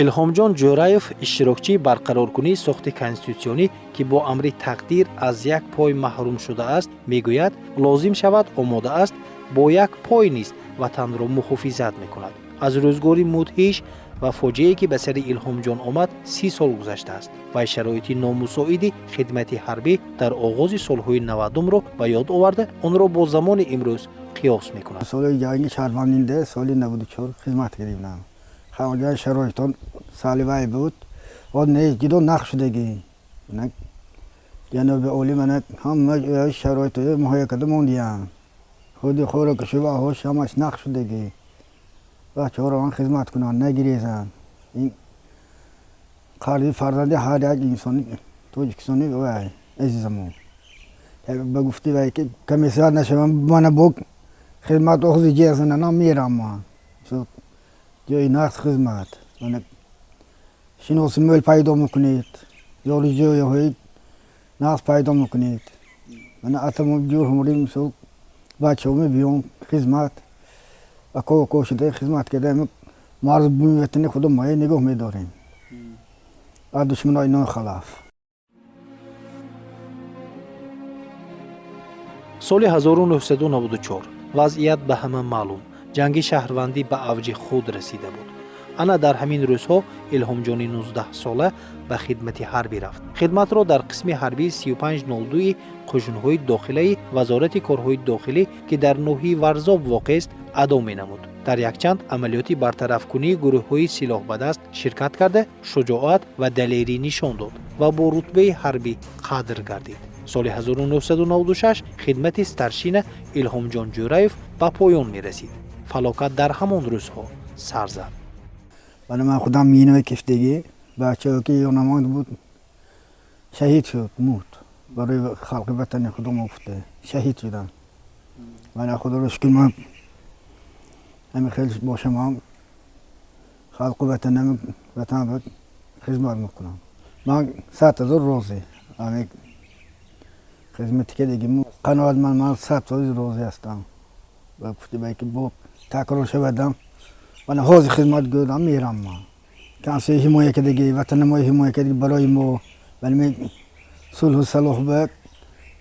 илҳомҷон ҷӯраев иштирокчии барқароркунии сохти конститутсионӣ ки бо амри тақдир аз як пой маҳрум шудааст мегӯяд лозим шавад омода аст бо як пой низ ватанро муҳофизат мекунад. аз рӯзгори мудҳиш ва фоҷиае ки ба сари илҳомҷон омад 30 сол гузаштааст. вай шароити номусоиди хидмати ҳарбӣ дар оғози солҳои 90-ро ба ёд оварда онро бо замони имрӯз қиёс мекунад. соли ҷанги шаҳрвандинда соли 94 хизмат кардем. خواجه شرایطان سالی وای بود و نیز جدو نقش شدگی جناب اولی من هم شرایط مهیا کرده موندیم خودی خورا کشو و هوش همش نقش شدگی و چهارا من خدمت کنن نگریزن این قرضی فرزندی هر یک انسانی توجیکستانی وای عزیزمون به گفتی وای که کمیسیار نشم من بوک خدمت اوزی جیزن نمیرم من جای نقص خدمت من شناسی مول پیدا میکنید یا جای های نقص پیدا میکنید من اتم جور همریم سو بچه همه بیام خدمت و کوشیده خدمت کردیم مرز بومی وطنی خودم مایه نگاه میداریم از دشمنای نو خلاف. соли 1994 вазъият ба ҳама маълум, ҷанги шаҳрвандӣ ба авҷи худ расида буд. ана дар ҳамин рӯзҳо илҳомҷони 19 сола ба хидмати ҳарбӣ рафт. хидматро дар қисми ҳарбии 3502 қӯшунҳои дохилаи вазорати корҳои дохилӣ ки дар ноҳияи варзоб воқеъ аст адо менамуд. дар якчанд амалиёти бартарафкунии гурӯҳҳои силоҳбадаст ширкат карда шуҷоат ва далерӣ нишон дод ва бо рутбаи ҳарбӣ қадр гардид. соли 1996 хидмати старшина илҳомҷон ҷӯраев ба поён мерасид. фалокат дар ҳамон рӯзҳо сар зад. من خودم مینوی کفتگی بچه که یونماند بود شهید شد مرد برای خلق وطن خودم افته شهید شدن. من خدا رو شکر من همین خیلی باشم هم خلق وطن بود خدمت میکنم. من 100,000 روزی همین خدمتی که دیگه قناعت من 100,000 روزی هستم و گفتی باید که با تکرار شدم من حاضر خدمت گردم میرم من کسی حمایت کردگی وطن ما حمایت کردگی برای ما ولی صلح و صلاح بود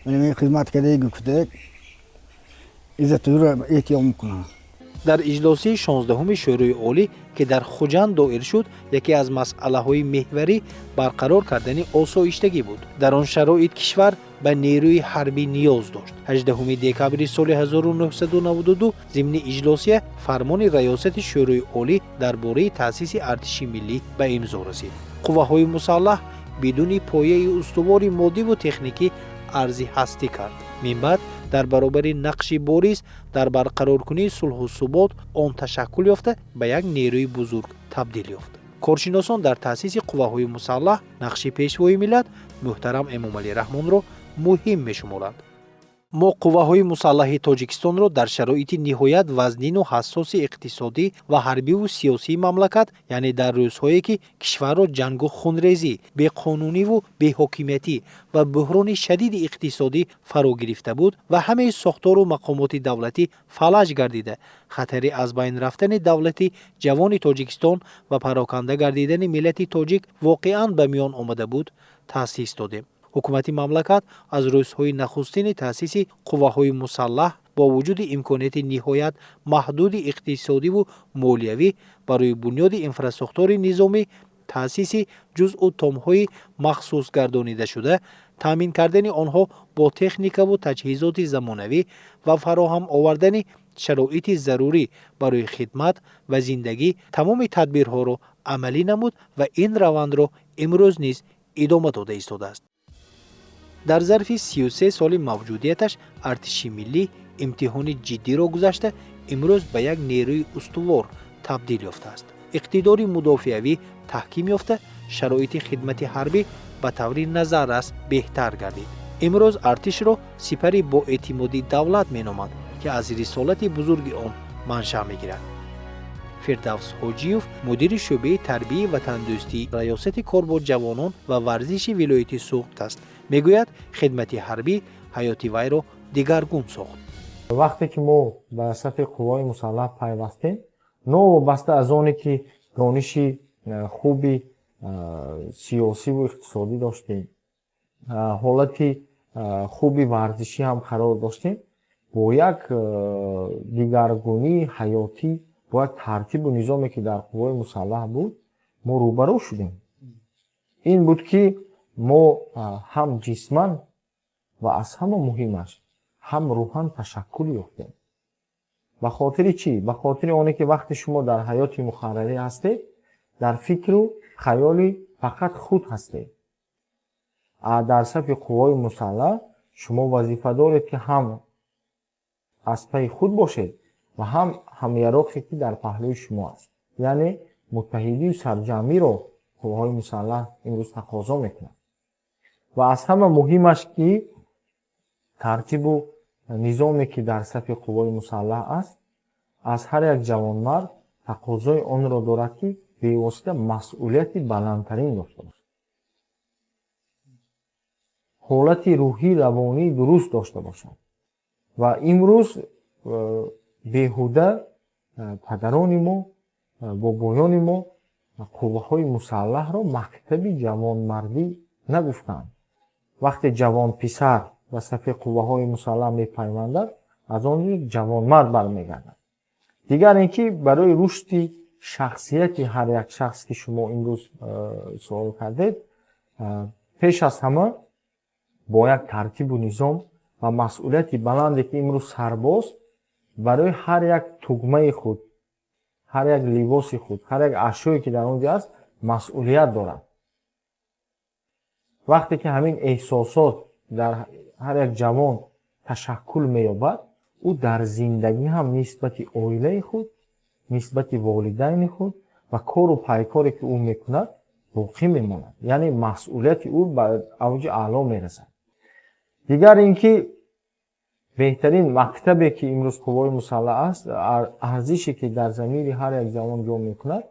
ولی خدمت کردگی گفته عزت رو احترام میکنم. дар иҷлоси 16 шӯрои олӣ ки дар хуҷанд доир шуд яке аз масъалаҳои меҳварӣ барқарор кардани осоиштагӣ буд. дар он шароит кишвар ба нерӯи ҳарбӣ ниёз дошт. 18 декабри соли 1992 зимни иҷлосия фармони раёсати шӯрои олӣ дар бораи таъсиси артиши миллӣ ба имзо расид. қувваҳои мусаллаҳ бидуни пояи устувори моддиву техникӣ арзи ҳастӣ кард. минбаъд дар баробари нақши бориз дар барқароркунии сулҳу субот он ташаккул ёфта ба як нерӯи бузург табдил ёфт. коршиносон дар таъсиси қувваҳои мусаллаҳ нақши пешвои миллат муҳтарам Эмомалӣ Раҳмонро муҳим мешуморанд. мо қувваҳои мусаллаҳи тоҷикистонро дар шароити ниҳоят вазнину ҳассоси иқтисодӣ ва ҳарбиву сиёсии мамлакат, яъне дар рӯзҳое ки кишварро ҷангу хунрезӣ, беқонуниву беҳокимиятӣ ва буҳрони шадиди иқтисодӣ фаро гирифта буд ва ҳамаи сохтору мақомоти давлатӣ фалаҷ гардида, хатари аз байн рафтани давлати ҷавони Тоҷикистон ва пароканда гардидани миллати тоҷик воқеан ба миён омада буд, таъсис додем. ҳукумати мамлакат аз рӯзҳои нахустини таъсиси қувваҳои мусаллаҳ бо вуҷуди имконияти ниҳоят маҳдуди иқтисодиву молиявӣ барои бунёди инфраструктураи низомӣ, таъсиси ҷузъу томҳои махсус гардонидашуда, таъмин кардани онҳо бо техникаву таҷҳизоти замонавӣ ва фароҳам овардани шароити зарурӣ барои хидмат ва зиндагӣ тамоми тадбирҳоро амалӣ намуд ва ин равандро имрӯз низ идома дода истодааст. дар зарфи 33 соли мавҷудияташ артиши миллӣ имтиҳони ҷиддиро гузашта имрӯз ба як нерӯи устувор табдил ёфтааст. иқтидори мудофиавӣ таҳким ёфта, шароити хидмати ҳарбӣ ба таври назаррас беҳтар гардид. имрӯз артишро сипари боэътимоди давлат меноманд ки аз рисолати бузурги он маншаъ мегирад. фирдавс ҳоҷиев мудири шӯъбаи тарбияи ватандӯстии раёсати корбоҷавонон ва варзиши вилояти Суғд аст. мегӯяд хидмати ҳарбӣ ҳаёти вайро дигаргун сохт. вақте ки мо ба сафи қувваҳои мусаллаҳ пайвастем, новобаста аз оне ки дониши خوبی سیاسی و اقتصادی داشتیم، حالتی خوبی ورزشی هم قرار داشتیم. با یک دیگرگونی حیاتی، با یک ترتیب و نظامی که در قوای مسلح بود ما روبرو شدیم. این بود که ما هم جسماً و از همه مهمش هم روحاً تشکل یافتیم. به خاطر چی؟ به خاطر آنه که وقتی شما در حیات مقرره هستید، در فکر و خیال فقط خود هستید. در صف قوای مسلح شما وظیفه دارید که هم از پای خود باشید و هم همیاراقی که در پهلوی شما است. یعنی متحدی و سرجمعی رو قوای مسلح امروز تقاضا میکنه. و از همه مهمش که ترتیب و نظامی که در صف قوای مسلح است، از هر یک جوانمرد تقاضای آن را دارد که به واسطه مسئولیت بلندترین داشته باشد. حالت روحی روانی درست داشته باشد. و امروز بیهوده پدران ما، بابایان ما قوه‌های مسلح را مکتب جوانمردی نگفتند. وقتی جوان پسر و صف قوه‌های مسلح میپیوندد، از آن جوانمرد برمیگردد. دیگر اینکه برای رشد شخصیت هر یک شخص که شما امروز سوال کردید، پیش از همه با یک ترتیب و نظام و مسئولیت بلندی که امروز سرباز برای هر یک تگمه خود، هر یک لباس خود، هر یک اشیایی که در اونجا است مسئولیت دارد. وقتی که همین احساسات در هر یک جوان تشکل می‌یابد، او در زندگی هم نسبت عائله خود، نسبت والدین خود و کار و پیکاری که او میکند باقی میماند. یعنی مسئولیت او به اوج اعلا میرسد. دیگر اینکه بهترین مکتبی که امروز قوای مسلح است، ارزشی که در ضمیر هر یک جوان جا میکند،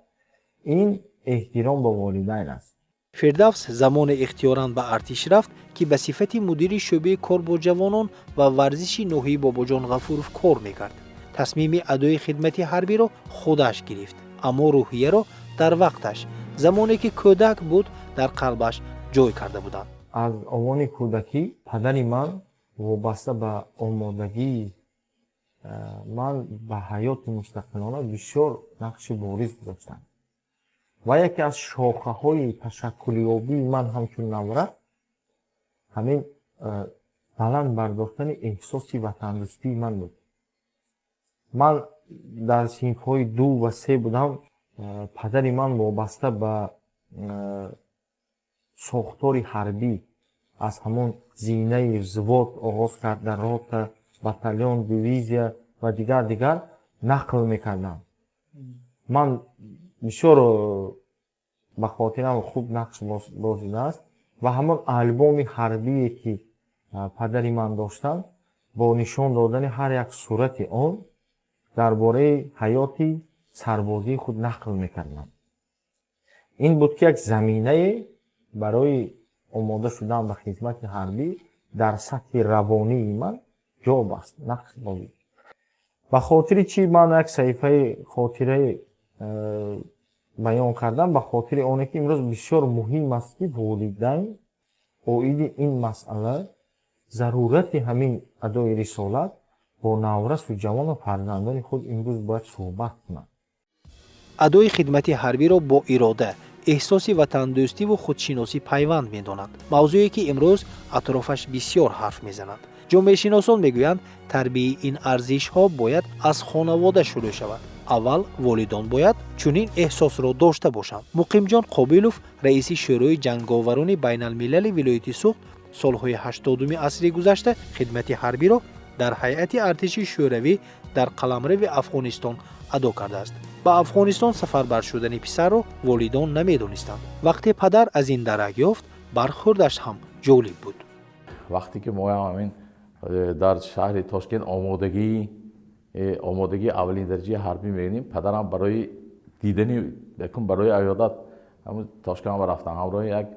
این احترام به والدین است. فردوس زمان اختیاراً به ارتش رفت که به صفت مدیر شعبه کار با جوانان و ورزش نوحی باباجان غفورов کار میکرد. تصمیم ادای خدمت حربی را خودش گرفت، اما روحیه را در وقتش، زمانی که کودک بود، در قلبش جای کرده بودند. از آوان کودکی پدر من وابسته به آمادگی من به حیات مستقلانه بسیار نقش بارز گذاشتند. و یکی از شاخه های تشکلیابی من همچون نورد همین بلند برداشتن احساس وطندوستی من بود. من در صنف های 2 و 3 بودم. پدر من وابسته به ساختار حربی از همون زینه زواد آغاز کرد، در رات باتالیون، دیویزیا و دیگر نقل میکردم. من بسیار به خاطرم خوب نقش بازیده است و همون البوم حربی که پدری من داشتن با نشان دادن هر یک صورت آن درباره حیات سربازی خود نقل میکردم. این بود که یک زمینه برای آماده شدن به خدمت حربی در سطح روانی من جا بست، نقش بازی. به خاطر چی من یک صحیفه خاطره بیان کردم؟ به خاطر آنه که امروز بسیار مهم است که والدین اوید این مسئله ضرورت همین ادای رسالت با نورس و جوان و فرزندان خود امروز باید صحبت کنند. ادای خدمت حربی را با اراده، احساس وطندوستی و خودشناسی پیوند می‌داند. موضوعی که امروز اطرافش بسیار حرف می‌زنند. جامعه شناسان میگویند تربیت این ارزش‌ها باید از خانواده شروع شود. اول والدان باید چنین احساس را داشته باشند. مقیم جان قابلوف، رئیس شورای جنگاوران بین الملل ولایت سوخت، سالهای 80 عصر گذشته خدمت حربی را در هیئت ارتش شوروی در قلمرو افغانستان ادا کرده است. به افغانستان سفربر شدن پسر را والدان نمی‌دانستند. وقتی پدر از این درک یافت، برخوردش هم جالب بود. وقتی که ما همین در شهر تاشکند آمادگی اولین درجه حربی می‌بینیم، پدرم برای دیدن برای عیادت همون تاشکند رفتن، همراه یک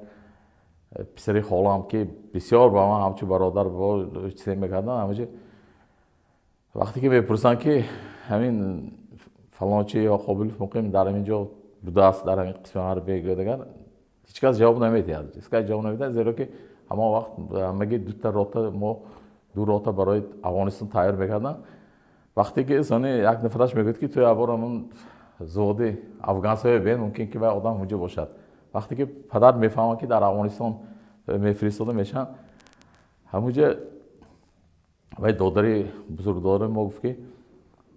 پسر خاله‌ام که بسیار با من همچون برادر با چیزی می‌کردن. همونجا وقتی که میپرسن که همین فلان چی یا قابلوف مقیم در اینجا будааст дар ҳамин қисми ҳарбии дигар ҳеҷ кас ҷавоб намедиҳад. ҳеҷ кас ҷавоб намедиҳад, зеро ки ҳамон вақт ҳамагӣ ду рота барои Афғонистон тайёр мекардам. вақте ки инсони як нафараш мегӯяд ки ту ябор ҳамон заводи афғансоё бен мумкин ки вай одам ҳунҷо бошад. вақте ки падар мефаҳмад ки дар Афғонистон мефиристода мешаванд, ҳамунҷа вай додари бузургдори мо гуфт ки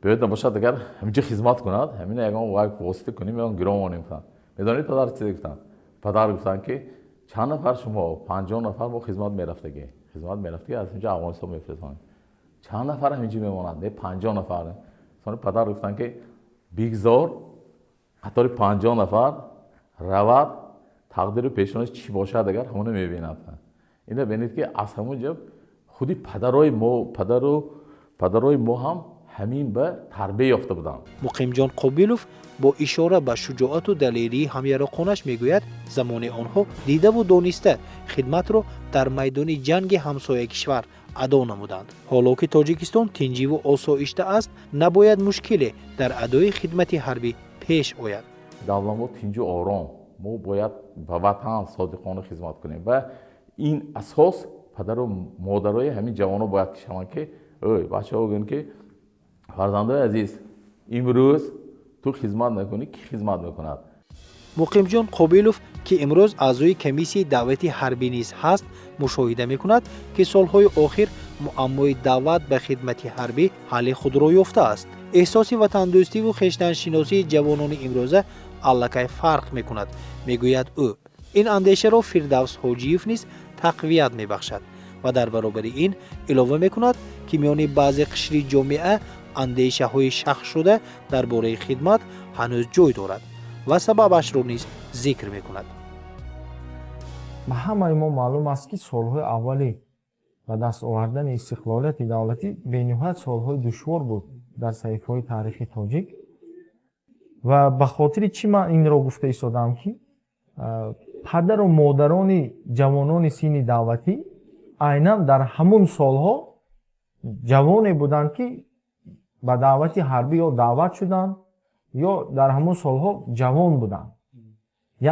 биёед набошад агар ҳаминҷа хизмат кунад, ҳамина ягон вай восита кунем ягон гиромонӣ гуфтанд. медонед падар чӣ гуфтанд? падар гуфтанд ки чанд нафар шумо? 50 нафар мо хизмат мерафтагӣ аз инҷа Афғонистон мефиристонем. чанд нафар ҳаминҷа мемонад? не 50 нафар. падар гуфтанд ки бигзор қатори 50 нафар равад, тақдири пешонааш чӣ бошад агар ҳамоно мебинад. ина бинед ки аз ҳамон ҷо худи падарои мо ҳам ҳамин ба тарбия ёфта буданд. муқимҷон қобилов бо ишора ба шуҷоату далерии ҳамярохонаш мегӯяд замони онҳо дидаву дониста хидматро дар майдони ҷанги ҳамсояи кишвар адо намуданд. ҳоло ки тоҷикистон тинҷиву осоишта аст, набояд мушкиле дар адои хидмати ҳарбӣ пеш ояд. давламо тинҷу ором, мо бояд ба ватан содиқона хизмат кунем ва ин асос падару модарои ҳамин ҷавоно бояд кишаванд ки ой бачаҳо гӯянд ки фарзандои азиз, имрӯз ту хизмат накунӣ, ки хизмат мекунад. муқимҷон қобилов ки имрӯз аъзои комиссияи давлати ҳарбӣ низ ҳаст, мушоҳида мекунад ки солҳои охир муаммои даъват ба хидмати ҳарбӣ ҳалли худро ёфтааст. эҳсоси ватандӯстиву хештаншиносии ҷавонони имрӯза аллакай фарқ мекунад, мегӯяд ӯ. ин андешаро Фирдавс Ҳоҷиев низ тақвият мебахшад ва дар баробари ин илова мекунад ки миёни баъзе қишри ҷомеа андешаҳои шахшшуда дар бораи хидмат ҳанӯз ҷой дорад ва сабабашро низ зикр мекунад. ба ҳамаи мо маълум аст ки солҳои аввали ба даст овардани истиқлолияти давлатӣ бениҳоят солҳои душвор буд дар саҳифаҳои таърихи тоҷик. ва ба хотири чӣ ман инро гуфта истодам ки падару модарони ҷавонони синни давлатӣ айнан дар ҳамун солҳо ҷавоне буданд ки ба даъвати ҳарбӣ ё даъват шуданд ё дар ҳамун солҳо ҷавон буданд.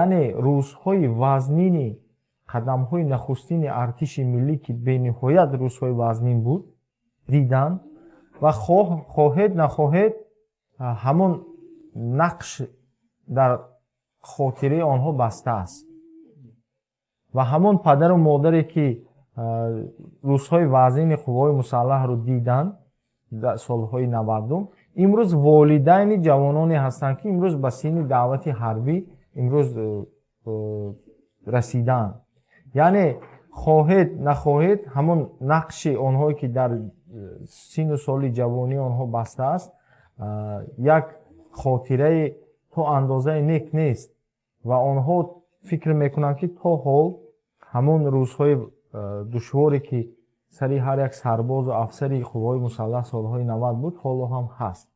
яъне рӯзҳои вазнини қадамҳои нахустини артиши миллӣ ки бениҳоят рӯзҳои вазнин буд диданд ва хоҳед нахоҳед ҳамон нақш дар хотираи онҳо бастааст. ва ҳамон падару модаре ки рӯзҳои вазнини қувваҳои мусаллаҳро диданд дар солҳои 90 имрӯз волидайни ҷавононе ҳастанд ки имрӯз ба синни даъвати ҳарбӣ имрӯз расидаанд. яъне хоҳед нахоҳед ҳамон нақши онҳое ки дар сину соли ҷавонии онҳо бастааст як хотираи то андозаи нек нест ва онҳо фикр мекунанд ки то ҳол ҳамон рӯзҳои душворе ки сари ҳар як сарбозу афсари қувваҳои мусаллаҳ солҳои 90 буд ҳоло ҳам ҳаст.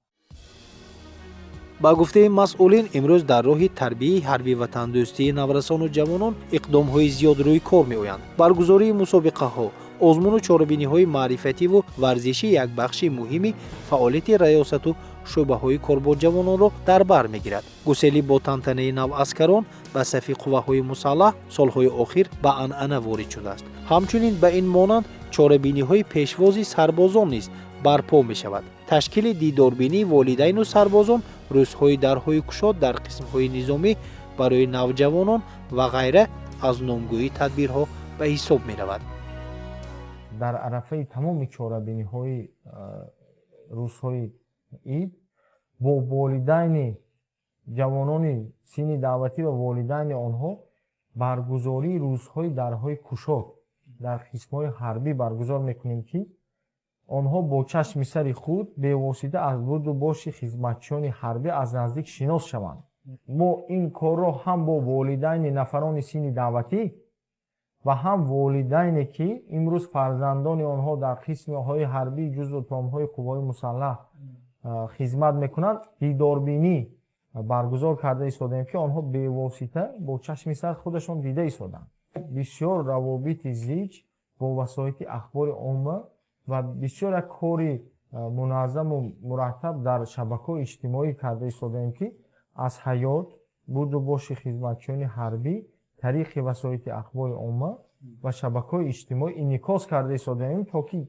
ба гуфтаи масъулин имрӯз дар роҳи тарбияи ҳарбӣ ватандӯстии наврасону ҷавонон иқдомҳои зиёд рӯи кор меоянд. баргузории мусобиқаҳо, озмуну чорабиниҳои маърифативу варзишӣ як бахши муҳими фаъолияти раёсату шӯъбаҳои корбоҷавононро дар бар мегирад. гуселӣ бо тантанаи наваскарон ба сафи қувваҳои мусаллаҳ солҳои охир ба анъана ворид шудааст. ҳамчунин ба ин монанд чорабиниҳои пешвози сарбозон низ барпо мешавад. ташкили дидорбинии волидайну сарбозон, рӯзҳои дарҳои кушод дар қисмҳои низомӣ барои навҷавонон ва ғайра аз номгӯии тадбирҳо ба ҳисоб меравад. дар арафаи тамоми чорабиниҳои рӯзҳои ид бо волидайни ҷавонони синни даъватӣ ва волидайни онҳо баргузории рӯзҳои дарҳои кушод дар қисмҳои ҳарбӣ баргузор мекунем ки онҳо бо чашми сари худ бевосита аз буду боши хизматчиёни ҳарбӣ аз наздик шинос шаванд. мо ин корро ҳам бо волидайни нафарони синни даъватӣ ва ҳам волидайне ки имрӯз фарзандони онҳо дар қисмҳои ҳарбӣ ҷузъу томҳои қувваҳои мусаллаҳ хизмат мекунанд дидорбинӣ баргузор карда истодем ки онҳо бевосита бо чашми сар худашон дида истоданд. бисёр равобити зич бо васоити ахбори омма ва бисёр як кори муназзаму мураттаб дар шабакаҳои иҷтимоӣ карда истодем ки аз ҳаёт буду боши хизматчиёни ҳарбӣ тариқи васоити ахбори умма ва шабакаҳои иҷтимоӣ инъикос карда истодаем, то ки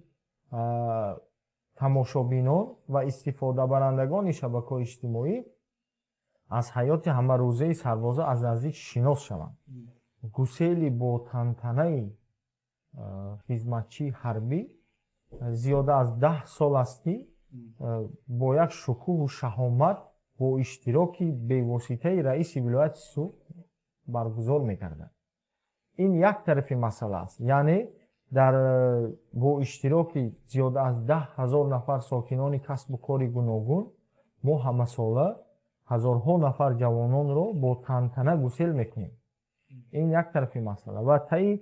тамошобинон ва истифодабарандагони шабакаҳои иҷтимоӣ аз ҳаёти ҳамарӯзаи сарбоза аз наздик шинос шаванд. гусели бо тантанаи хизматчии ҳарбӣ зиёда аз 10 сол аст ки бо як шукӯҳу шаҳомат бо иштироки бевоситаи раиси вилояти Суд баргузор мегардад. ин як тарафи масъала аст, яъне бо иштироки зиёда аз 10,000 нафар сокинони касбу кори гуногун мо ҳамасола ҳазорҳо нафар ҷавононро бо тантана гусел мекунем. ин як тарафи масъала. ва таи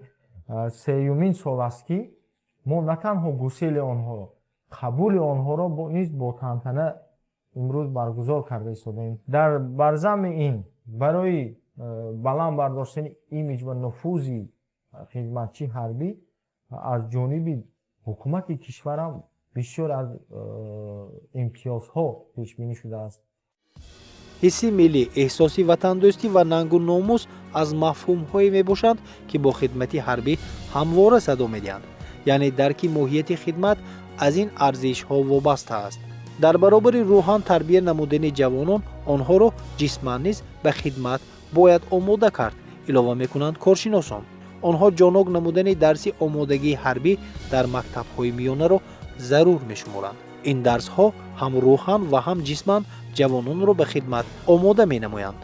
сеюмин сол аст ки мо на танҳо гусели онҳоро, қабули онҳоро низ бо тантана имрӯз баргузор карда истодаем. Бар замми ин барои баланд бардоштани имиҷ ва нуфузи хизматчии ҳарбӣ аз ҷониби ҳукумати кишварам бисёр аз имтиёзҳо пешбинӣ шудааст. ҳисси миллӣ, эҳсоси ватандӯстӣ ва нангу номус аз мафҳумҳое мебошанд, ки бо хидмати ҳарбӣ ҳамвора садо медиҳанд. яъне дарки моҳияти хидмат аз ин арзишҳо вобаста аст. дар баробари рӯҳан тарбия намудани ҷавонон, онҳоро ҷисман низ ба хидмат бояд омода кард, илова мекунанд коршиносон. онҳо ҷонок намудани дарси омодагии ҳарбӣ дар мактабҳои миёнаро зарур мешуморанд. ин дарсҳо ҳам рӯҳан ва ҳам ҷисман ҷавононро ба хидмат омода менамоянд.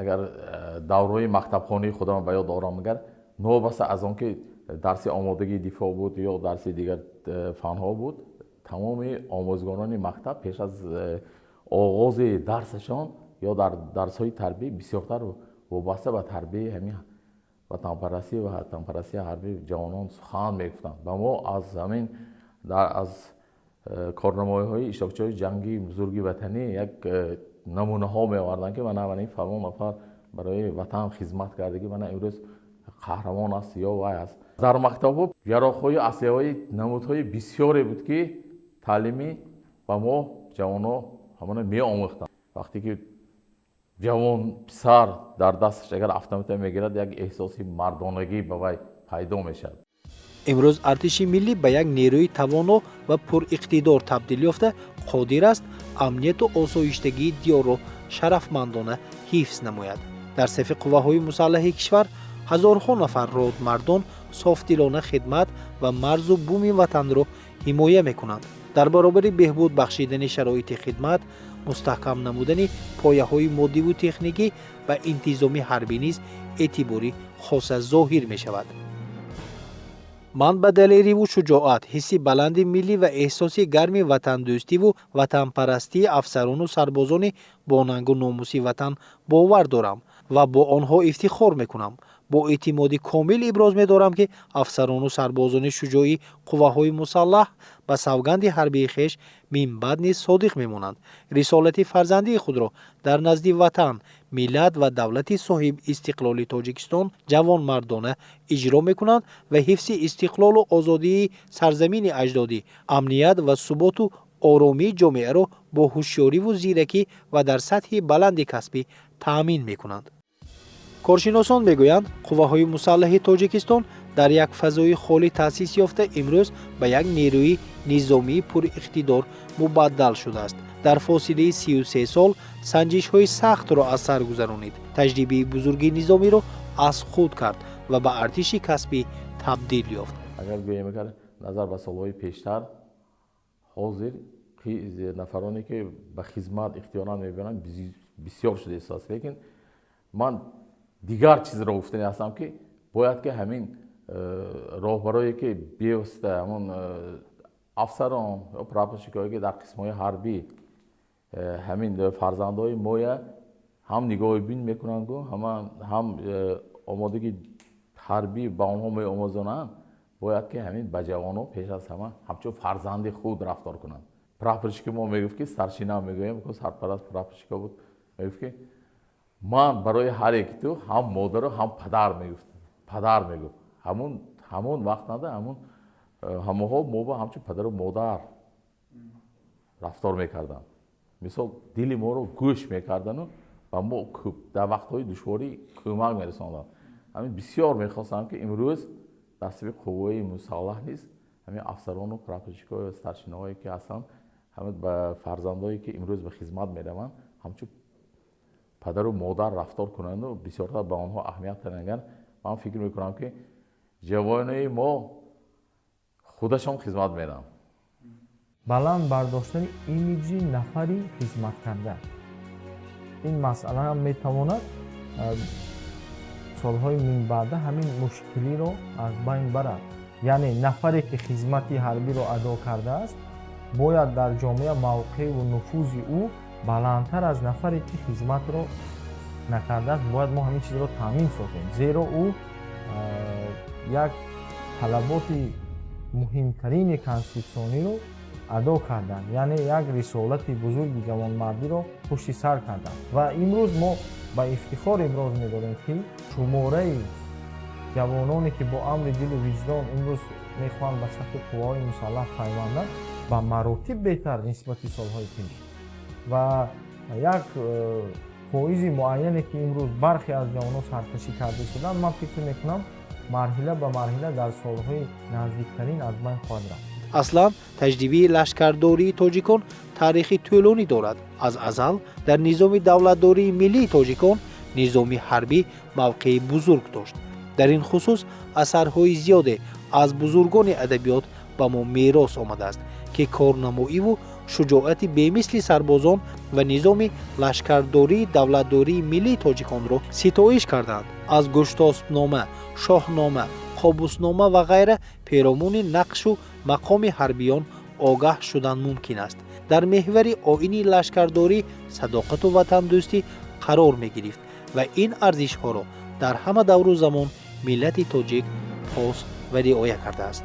агар давраи мактабхонаи худам ба ёд орам, агар новбаста аз он ки дарси омодагии дифоъ буд ё дарси дигар фанҳо буд, тамоми омӯзгорони мактаб пеш аз оғози дарсашон ё дар дарсҳои тарбӣ бисёртар вобаста ба тарбияи ҳамин ватанпарастӣ ва ватанпарастии ҳарбӣ ҷавонон сухан мегуфтанд. ба мо аз ҳамин аз корнамоиҳои иштирокчиҳои ҷангии бузурги ватанӣ як намунаҳо меоварданд ки мана ин фалон нафар барои ватан хизмат кардагӣ мана имрӯз қаҳрамон аст ё вай аст. дар мактабҳо яроқҳои аслиҳои намудҳои бисёре буд ки таълими ба мо ҷавонҳо ҳамона меомӯхтанд. вақте ки ҷавон писар дар дасташ агар автомата мегирад, як эҳсоси мардонагӣ ба вай пайдо мешавад. имрӯз артиши миллӣ ба як нерӯи тавоно ва пуриқтидор табдил ёфта, қодир аст амнияту осоиштагии диёрро шарафмандона ҳифз намояд. дар сафи қувваҳои мусаллаҳи кишвар ҳазорҳо нафар родмардон софдилона хидмат ва марзу буми ватанро ҳимоя мекунанд. дар баробари беҳбуд бахшидани шароити хидмат, мустаҳкам намудани пояҳои моддиву техникӣ ва интизоми ҳарбӣ низ эътибори хоса зоҳир мешавад. ман ба далериву шуҷоат, ҳисси баланди миллӣ ва эҳсоси гарми ватандӯстиву ватанпарастии афсарону сарбозони бо нангу номуси ватан бовар дорам ва бо онҳо ифтихор мекунам. бо эътимоди комил иброз медорам, ки афсарону сарбозони шуҷои қувваҳои мусаллаҳ ба савганди ҳарбии хеш минбаъд низ содиқ мемонанд. рисолати фарзандии худро дар назди ватан, миллат ва давлати соҳиб истиқлоли Тоҷикистон ҷавонмардона иҷро мекунанд ва ҳифзи истиқлолу озодии сарзамини аҷдодӣ, амният ва суботу оромии ҷомеаро бо ҳушёриву зиракӣ ва дар сатҳи баланди касбӣ таъмин мекунанд. коршиносон мегӯянд, қувваҳои мусаллаҳи Тоҷикистон дар як фазои холӣ таъсис ёфта имрӯз ба як нерӯи низомии пуриқтидор мубаддал шудааст. дар фосилаи 33 сол санҷишҳои сахтро аз сар гузаронид, таҷрибаи бузурги низомиро аз худ кард ва ба артиши касбӣ табдил ёфт. агар гӯем агар назар ба солҳои пештар, ҳозир нафароне ки ба хизмат ихтиёран мебаранд бисёр шуда истааст. лекин ман дигар чизро гуфтани ҳастам, ки бояд ки ҳамин роҳбарое ки бевосита ҳамон афсарон ё прапорщикое ки дар қисмҳои ҳарбӣ ҳамин фарзандҳои моя ҳам нигоҳи бин мекунанду ҳам омодаги ҳарбӣ ба онҳо меомӯзонанд, бояд ки ҳамин ба ҷавонҳо пеш аз ҳама ҳамчун фарзанди худ рафтор кунанд. прапорщики мо мегуфт ки старшина мегӯем, сарпараст прапорщика буд, мегуфт ки ман барои ҳар яки ту ҳам модару ҳам падар мегуфт. падар мегуфт ҳамон вақт нада ҳамаҳо мо ба ҳамчун падару модар рафтор мекарданд. мисол дили моро гӯш мекардану و ما در وقت‌های دشواری کمک می‌رساندند. همین بسیار می‌خواستم که امروز دستور قوه مسلح نیست، همین افسران و پراپورچیک‌ها و استارشناهایی که هستند، همین به فرزندایی که امروز به خدمت می‌روند همچون پدر و مادر رفتار کنند و بسیارتر به آنها اهمیت دهند. من فکر می‌کنم که جوانای ما خودشان خدمت می‌دن. баланд бардоштани имиҷи нафари хизматкарда ин масъала ҳам метавонад солҳои минбаъда ҳамин мушкилиро аз байн барад. яъне нафаре ки хизмати ҳарбиро адо кардааст бояд дар ҷомеа мавқеъу нуфузи ӯ баландтар аз нафаре ки хизматро накардааст. бояд мо ҳамин чизро таъмин созем, зеро ӯ як талаботи муҳимтарини конститутсиониро адо кардан, яъне як рисолати бузурги ҷавонмардиро пушти сар кардан. ва имрӯз мо ба ифтихор иброз медорем ки шумораи ҷавононе ки бо амри дилу виҷдон имрӯз мехоҳанд ба сафи қувваҳои мусаллаҳ пайванданд ба маротиб беҳтар нисбати солҳои пеш. ва як фоизи муайяне ки имрӯз бархе аз ҷавонон саркашӣ карда шуданд, ман фикр мекунам марҳила ба марҳила дар солҳои наздиктарин аз байн хоҳад рафт. аслан таҷрибаи лашкардории тоҷикон таърихи тӯлонӣ дорад. аз азал дар низоми давлатдории миллии тоҷикон низоми ҳарбӣ мавқеи бузург дошт. дар ин хусус асарҳои зиёде аз бузургони адабиёт ба мо мерос омадааст ки корнамоиву шуҷоати бемисли сарбозон ва низоми лашкардории давлатдории миллии тоҷиконро ситоиш карданд. аз гӯштосбнома, шоҳнома, қобуснома ва ғайра пиромони нақшу мақоми ҳарбиён огаҳ шудан мумкин аст. дар меҳвари оини лашкардорӣ садоқату ватандӯстӣ қарор мегирифт ва ин арзишҳоро дар ҳама давру замон миллати тоҷик хос ва риоя кардааст.